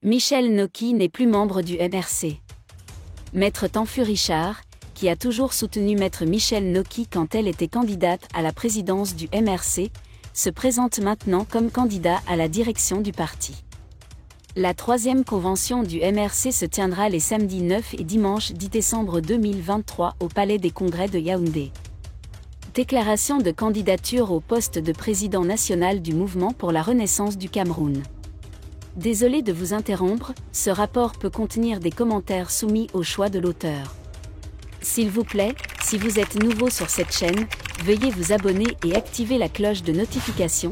Michel Noki n'est plus membre du MRC. Maître Tanfu Richard, qui a toujours soutenu Maître Michel Noki quand elle était candidate à la présidence du MRC, se présente maintenant comme candidat à la direction du parti. La 3e convention du MRC se tiendra les samedis 9 et dimanche 10 décembre 2023 au Palais des Congrès de Yaoundé. Déclaration de candidature au poste de président national du Mouvement pour la Renaissance du Cameroun. Désolé de vous interrompre, ce rapport peut contenir des commentaires soumis au choix de l'auteur. S'il vous plaît, si vous êtes nouveau sur cette chaîne, veuillez vous abonner et activer la cloche de notification.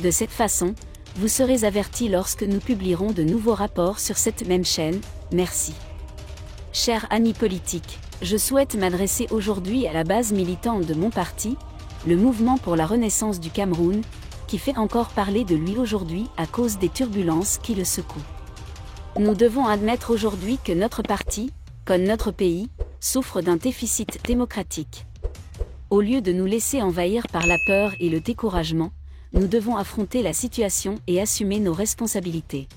De cette façon, vous serez averti lorsque nous publierons de nouveaux rapports sur cette même chaîne. Merci. Chers amis politiques, je souhaite m'adresser aujourd'hui à la base militante de mon parti, le Mouvement pour la Renaissance du Cameroun, qui fait encore parler de lui aujourd'hui à cause des turbulences qui le secouent. Nous devons admettre aujourd'hui que notre parti, comme notre pays, souffre d'un déficit démocratique. Au lieu de nous laisser envahir par la peur et le découragement, nous devons affronter la situation et assumer nos responsabilités.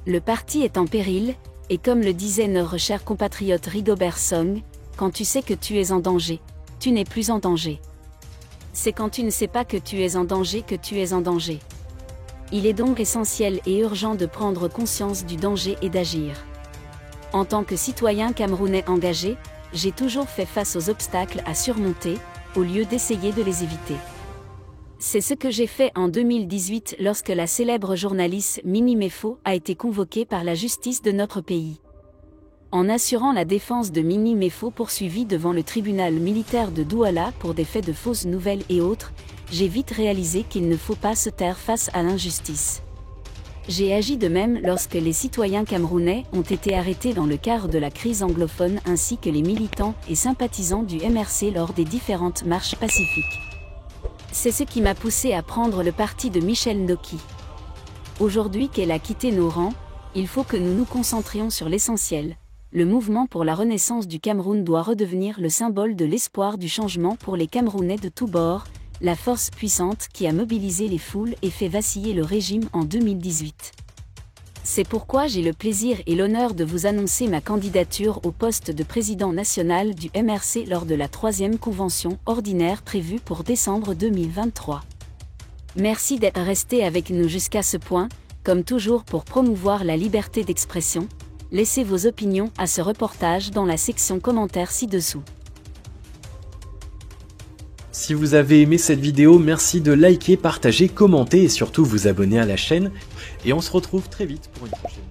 Le parti est en péril, et comme le disait notre cher compatriote Rigobert Song, quand tu sais que tu es en danger, tu n'es plus en danger. C'est quand tu ne sais pas que tu es en danger que tu es en danger. Il est donc essentiel et urgent de prendre conscience du danger et d'agir. En tant que citoyen camerounais engagé, j'ai toujours fait face aux obstacles à surmonter, au lieu d'essayer de les éviter. C'est ce que j'ai fait en 2018 lorsque la célèbre journaliste Mini Mefo a été convoquée par la justice de notre pays. En assurant la défense de Mini Mefo poursuivie devant le tribunal militaire de Douala pour des faits de fausses nouvelles et autres, j'ai vite réalisé qu'il ne faut pas se taire face à l'injustice. J'ai agi de même lorsque les citoyens camerounais ont été arrêtés dans le cadre de la crise anglophone ainsi que les militants et sympathisants du MRC lors des différentes marches pacifiques. C'est ce qui m'a poussé à prendre le parti de Michel Noki. Aujourd'hui qu'elle a quitté nos rangs, il faut que nous nous concentrions sur l'essentiel. Le mouvement pour la renaissance du Cameroun doit redevenir le symbole de l'espoir du changement pour les Camerounais de tous bords, la force puissante qui a mobilisé les foules et fait vaciller le régime en 2018. C'est pourquoi j'ai le plaisir et l'honneur de vous annoncer ma candidature au poste de président national du MRC lors de la 3e convention ordinaire prévue pour décembre 2023. Merci d'être resté avec nous jusqu'à ce point, comme toujours pour promouvoir la liberté d'expression. Laissez vos opinions à ce reportage dans la section commentaires ci-dessous. Si vous avez aimé cette vidéo, merci de liker, partager, commenter et surtout vous abonner à la chaîne. Et on se retrouve très vite pour une prochaine vidéo.